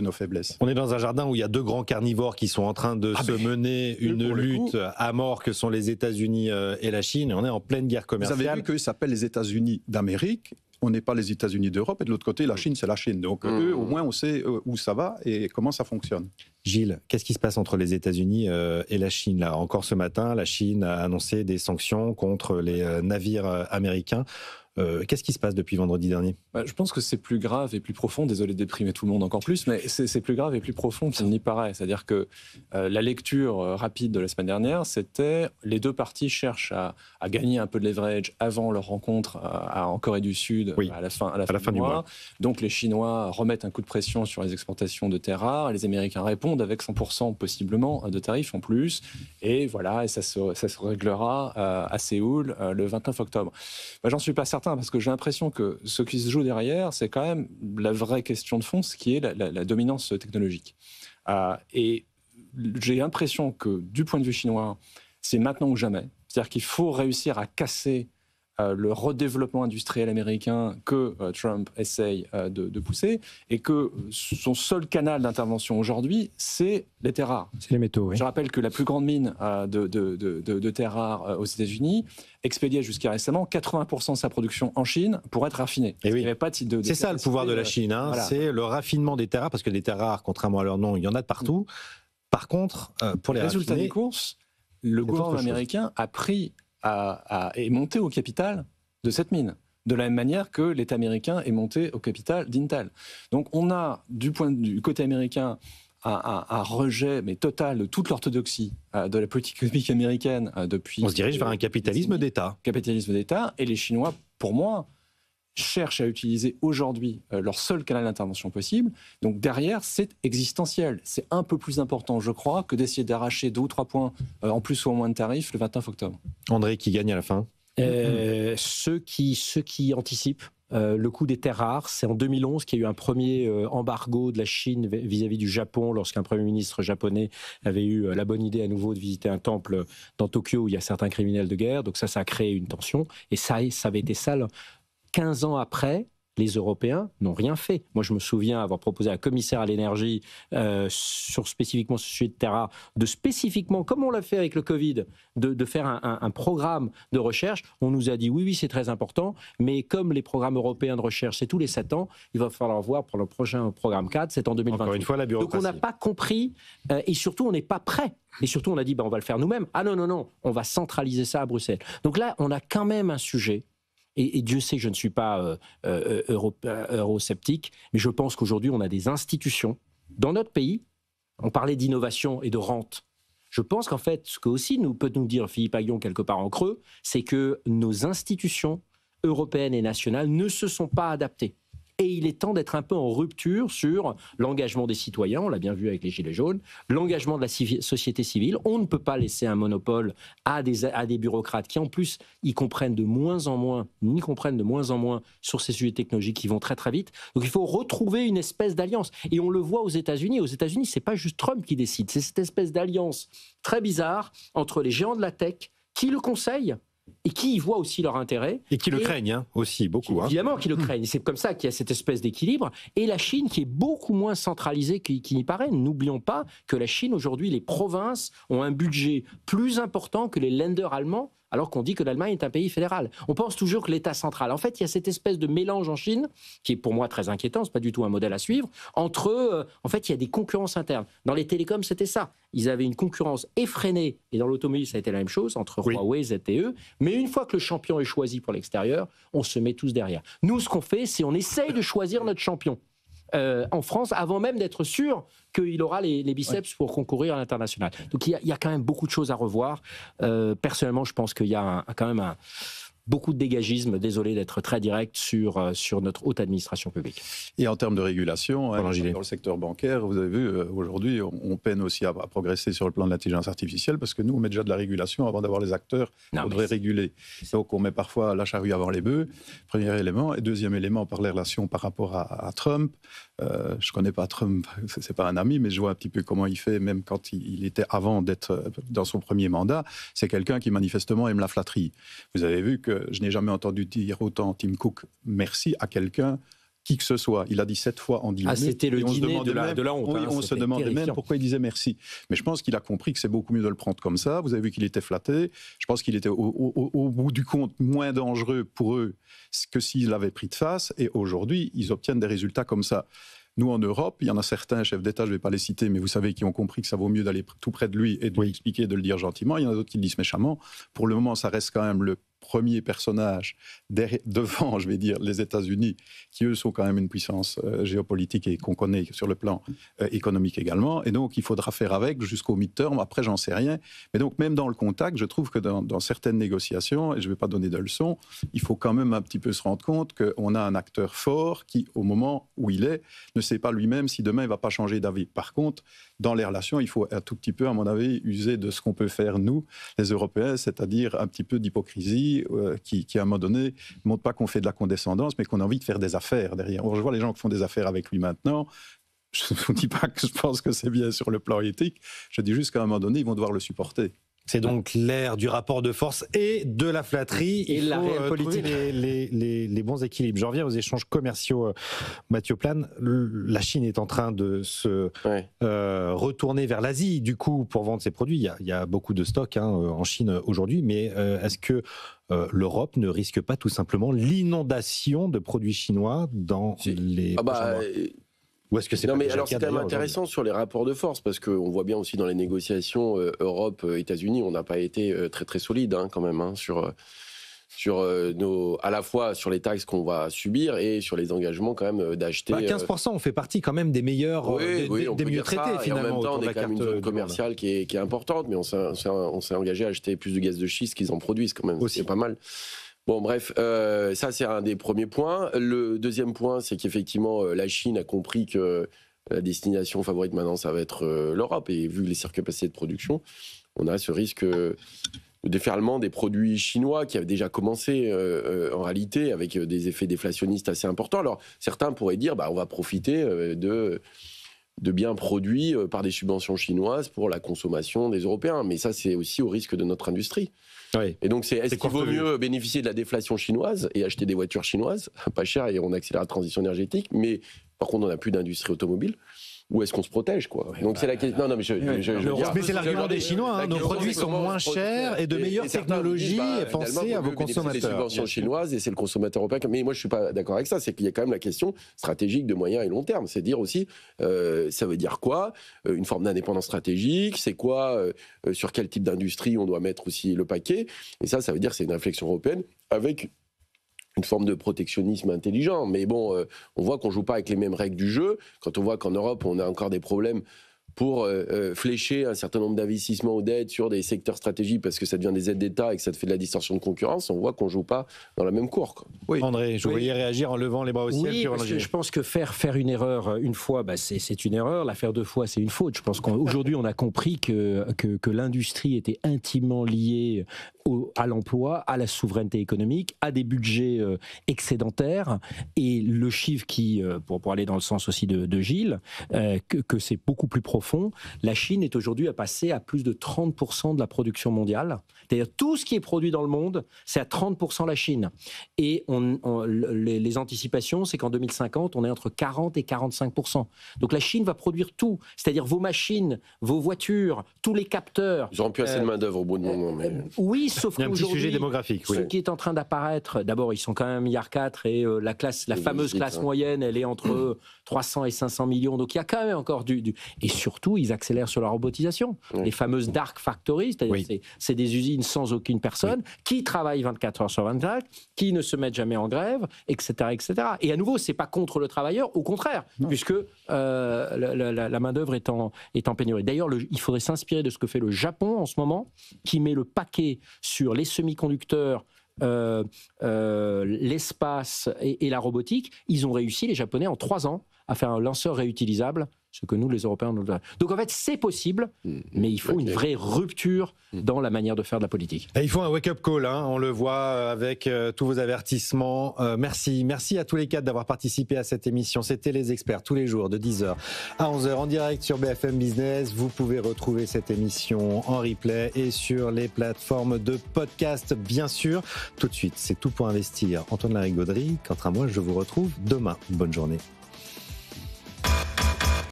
nos faiblesses. On est dans un jardin où il y a deux grands carnivores qui sont en train de se mener une lutte à mort, que sont les États-Unis et la Chine. Et on est en pleine guerre commerciale. Vous avez vu qu'eux s'appellent les États-Unis d'Amérique. On n'est pas les États-Unis d'Europe. Et de l'autre côté, la Chine, c'est la Chine. Donc eux, au moins, on sait où ça va et comment ça fonctionne. Gilles, qu'est-ce qui se passe entre les États-Unis et la Chine là ? Encore ce matin, la Chine a annoncé des sanctions contre les navires américains. Qu'est-ce qui se passe depuis vendredi dernier ? Je pense que c'est plus grave et plus profond, désolé de déprimer tout le monde encore plus, mais c'est plus grave et plus profond qu'il n'y paraît. C'est-à-dire que la lecture rapide de la semaine dernière, c'était les deux parties cherchent à gagner un peu de leverage avant leur rencontre en Corée du Sud à la fin du mois. Donc les Chinois remettent un coup de pression sur les exportations de terres rares, les Américains répondent avec 100% possiblement de tarifs en plus, et voilà, et ça se réglera à Séoul le 29 octobre. J'en suis pas certain, parce que j'ai l'impression que ce qui se joue derrière, c'est quand même la vraie question de fond, ce qui est la dominance technologique. Et j'ai l'impression que, du point de vue chinois, c'est maintenant ou jamais. C'est-à-dire qu'il faut réussir à casser le redéveloppement industriel américain que Trump essaye de pousser, et que son seul canal d'intervention aujourd'hui, c'est les terres rares. C'est les métaux, oui. Je rappelle que la plus grande mine de terres rares aux États-Unis expédiait jusqu'à récemment 80% de sa production en Chine pour être raffinée. Et oui. Il n'y avait pas c'est ça le pouvoir de la Chine, hein. Voilà. C'est le raffinement des terres rares, parce que des terres rares, contrairement à leur nom, il y en a de partout. Par contre, pour les résultats raffiner, des courses, le gouvernement américain a pris est monté au capital de cette mine, de la même manière que l'État américain est monté au capital d'Intel. Donc on a, du côté américain, un rejet mais total de toute l'orthodoxie de la politique économique américaine depuis... On se dirige vers un capitalisme d'État. Capitalisme d'État, et les Chinois, pour moi, cherchent à utiliser aujourd'hui leur seul canal d'intervention possible. Donc derrière, c'est existentiel. C'est un peu plus important, je crois, que d'essayer d'arracher 2 ou 3 points en plus ou en moins de tarifs le 29 octobre. André, qui gagne à la fin ? Ceux qui anticipent. Le coût des terres rares, c'est en 2011 qu'il y a eu un premier embargo de la Chine vis-à-vis du Japon, lorsqu'un Premier ministre japonais avait eu la bonne idée à nouveau de visiter un temple dans Tokyo où il y a certains criminels de guerre. Donc ça a créé une tension. Et ça avait été ça. 15 ans après, les Européens n'ont rien fait. Moi, je me souviens avoir proposé à un commissaire à l'énergie sur spécifiquement ce sujet de terres rares, de spécifiquement, comme on l'a fait avec le Covid, de faire un programme de recherche. On nous a dit oui, c'est très important, mais comme les programmes européens de recherche, c'est tous les 7 ans, il va falloir voir pour le prochain programme 4, c'est en 2028. Encore une fois, la bureaucratie. Donc on n'a pas compris, et surtout on n'est pas prêt. Et surtout on a dit on va le faire nous-mêmes. Ah non, on va centraliser ça à Bruxelles. Donc là, on a quand même un sujet. Et Dieu sait que je ne suis pas eurosceptique, mais je pense qu'aujourd'hui, on a des institutions dans notre pays. On parlait d'innovation et de rente. Je pense qu'en fait, ce que aussi peut nous dire Philippe Aghion quelque part en creux, c'est que nos institutions européennes et nationales ne se sont pas adaptées. Et il est temps d'être un peu en rupture sur l'engagement des citoyens, on l'a bien vu avec les Gilets jaunes, l'engagement de la société civile. On ne peut pas laisser un monopole à des bureaucrates qui, en plus, y comprennent de moins en moins sur ces sujets technologiques qui vont très très vite. Donc il faut retrouver une espèce d'alliance. Et on le voit aux États-Unis. Aux États-Unis, c'est pas juste Trump qui décide, c'est cette espèce d'alliance très bizarre entre les géants de la tech qui le conseillent et qui y voient aussi leur intérêt. Et qui le craignent aussi, beaucoup. Évidemment qui le craignent. C'est comme ça qu'il y a cette espèce d'équilibre. Et la Chine qui est beaucoup moins centralisée qu'il n'y paraît. N'oublions pas que la Chine, aujourd'hui, les provinces ont un budget plus important que les Länder allemands, alors qu'on dit que l'Allemagne est un pays fédéral. On pense toujours que l'État central. En fait, il y a cette espèce de mélange en Chine, qui est pour moi très inquiétant, ce n'est pas du tout un modèle à suivre, entre... en fait, il y a des concurrences internes. Dans les télécoms, c'était ça. Ils avaient une concurrence effrénée, et dans l'automobile, ça a été la même chose, entre Huawei, ZTE. Mais une fois que le champion est choisi pour l'extérieur, on se met tous derrière. Nous, ce qu'on fait, c'est on essaye de choisir notre champion. En France, avant même d'être sûr qu'il aura les biceps pour concourir à l'international. Donc il y a quand même beaucoup de choses à revoir. Personnellement, je pense qu'il y a quand même beaucoup de dégagisme, désolé d'être très direct, sur notre haute administration publique. Et en termes de régulation, dans le secteur bancaire, vous avez vu, aujourd'hui, on peine aussi à progresser sur le plan de l'intelligence artificielle, parce que nous, on met déjà de la régulation avant d'avoir les acteurs qu'on devrait réguler. Donc on met parfois la charrue avant les bœufs, premier élément. Et deuxième élément, par les relations par rapport à Trump. Je ne connais pas Trump, c'est pas un ami, mais je vois un petit peu comment il fait, même quand il était avant d'être dans son premier mandat. C'est quelqu'un qui manifestement aime la flatterie. Vous avez vu que je n'ai jamais entendu dire autant Tim Cook merci à quelqu'un qui que ce soit. Il a dit 7 fois en 10 minutes. C'était le dîner de la honte. Oui, on se demandait même pourquoi il disait merci. Mais je pense qu'il a compris que c'est beaucoup mieux de le prendre comme ça. Vous avez vu qu'il était flatté. Je pense qu'il était au bout du compte moins dangereux pour eux que s'il l'avait pris de face. Et aujourd'hui, ils obtiennent des résultats comme ça. Nous, en Europe, il y en a certains chefs d'État, je ne vais pas les citer, mais vous savez, qui ont compris que ça vaut mieux d'aller tout près de lui et de lui expliquer, de le dire gentiment. Il y en a d'autres qui le disent méchamment. Pour le moment, ça reste quand même le premier personnage devant, je vais dire, les États-Unis, qui eux sont quand même une puissance géopolitique et qu'on connaît sur le plan économique également. Et donc, il faudra faire avec jusqu'au mid-term. Après, j'en sais rien. Mais donc, même dans le contact, je trouve que dans certaines négociations, et je ne vais pas donner de leçons, il faut quand même un petit peu se rendre compte qu'on a un acteur fort qui, au moment où il est, ne sait pas lui-même si demain il ne va pas changer d'avis. Par contre, dans les relations, il faut un tout petit peu, à mon avis, user de ce qu'on peut faire, nous, les Européens, c'est-à-dire un petit peu d'hypocrisie qui, à un moment donné, ne montre pas qu'on fait de la condescendance, mais qu'on a envie de faire des affaires derrière. Je vois les gens qui font des affaires avec lui maintenant. Je ne vous dis pas que je pense que c'est bien sur le plan éthique. Je dis juste qu'à un moment donné, ils vont devoir le supporter. C'est donc l'ère du rapport de force et de la flatterie. Et la réelle politique. Les bons équilibres. Je reviens aux échanges commerciaux, Mathieu Plane. La Chine est en train de se retourner vers l'Asie, du coup, pour vendre ses produits. Il y a beaucoup de stocks en Chine aujourd'hui, mais est-ce que l'Europe ne risque pas tout simplement l'inondation de produits chinois dans les prochains mois ? Ou est-ce que c'est mais alors c'est quand même intéressant sur les rapports de force, parce qu'on voit bien aussi dans les négociations Europe-États-Unis, on n'a pas été très très solide quand même sur à la fois sur les taxes qu'on va subir et sur les engagements quand même d'acheter. 15%, on fait partie quand même des meilleurs, des mieux traités finalement. Et en même temps, on est quand même une zone commerciale qui est importante, mais on s'est engagé à acheter plus de gaz de schiste qu'ils en produisent quand même. C'est pas mal. Bon, bref, ça c'est un des premiers points. Le deuxième point, c'est qu'effectivement, la Chine a compris que la destination favorite maintenant, ça va être l'Europe. Et vu les surcapacités de production, on a ce risque de déferlement des produits chinois qui avait déjà commencé en réalité avec des effets déflationnistes assez importants. Alors, certains pourraient dire, on va profiter de biens produits par des subventions chinoises pour la consommation des Européens. Mais ça, c'est aussi au risque de notre industrie. Oui. Et donc, est-ce qu'il vaut mieux bénéficier de la déflation chinoise et acheter des voitures chinoises, pas cher, et on accélère la transition énergétique, mais par contre, on n'a plus d'industrie automobile? Ou est-ce qu'on se protège, quoi? Donc c'est la question. Non, mais mais c'est l'argument des Chinois. Nos produits sont moins chers et de meilleures technologies pensées à vos consommateurs. Les subventions chinoises et c'est le consommateur européen. Mais moi, je suis pas d'accord avec ça. C'est qu'il y a quand même la question stratégique de moyen et long terme. C'est dire aussi, ça veut dire quoi? Une forme d'indépendance stratégique. C'est quoi? Sur quel type d'industrie on doit mettre aussi le paquet? Et ça veut dire que c'est une réflexion européenne avec une forme de protectionnisme intelligent. Mais bon, on voit qu'on ne joue pas avec les mêmes règles du jeu. Quand on voit qu'en Europe, on a encore des problèmes pour flécher un certain nombre d'investissements ou d'aides sur des secteurs stratégiques parce que ça devient des aides d'État et que ça te fait de la distorsion de concurrence, on voit qu'on ne joue pas dans la même cour, quoi. Oui. André, je voyais réagir en levant les bras au ciel. Oui, parce que je pense que faire une erreur une fois, c'est une erreur. La faire deux fois, c'est une faute. Je pense qu'aujourd'hui, on a compris que l'industrie était intimement liée à l'emploi, à la souveraineté économique, à des budgets excédentaires. Et le chiffre qui, pour aller dans le sens aussi de Gilles, que c'est beaucoup plus profond. La Chine est aujourd'hui à passer à plus de 30% de la production mondiale. C'est-à-dire tout ce qui est produit dans le monde, c'est à 30% la Chine. Et les anticipations, c'est qu'en 2050, on est entre 40 et 45%. Donc la Chine va produire tout. C'est-à-dire vos machines, vos voitures, tous les capteurs. Ils n'auront plus assez de main-d'œuvre au bout de moment. Mais... Oui, sauf qu'aujourd'hui, sujet démographique. Ce qui est en train d'apparaître, d'abord, ils sont quand même 1,4 milliard et la fameuse classe moyenne, elle est entre 300 et 500 millions. Donc il y a quand même encore Et surtout, ils accélèrent sur la robotisation. Les fameuses dark factories, c'est-à-dire c'est des usines sans aucune personne, qui travaillent 24 heures sur 24, qui ne se mettent jamais en grève, etc. etc. Et à nouveau, c'est pas contre le travailleur, au contraire, puisque la main-d'œuvre est en pénurie. D'ailleurs, il faudrait s'inspirer de ce que fait le Japon en ce moment, qui met le paquet sur les semi-conducteurs, l'espace et la robotique. Ils ont réussi, les Japonais, en 3 ans, à faire un lanceur réutilisable ce que nous, les Européens, nous devons. Donc en fait, c'est possible, mais il faut une vraie rupture dans la manière de faire de la politique. Et il faut un wake-up call, on le voit avec tous vos avertissements. Merci à tous les quatre d'avoir participé à cette émission. C'était Les Experts, tous les jours de 10h à 11h en direct sur BFM Business. Vous pouvez retrouver cette émission en replay et sur les plateformes de podcast, bien sûr. Tout de suite, c'est Tout pour investir. Antoine Larigauderie. Quant à moi, je vous retrouve demain. Bonne journée.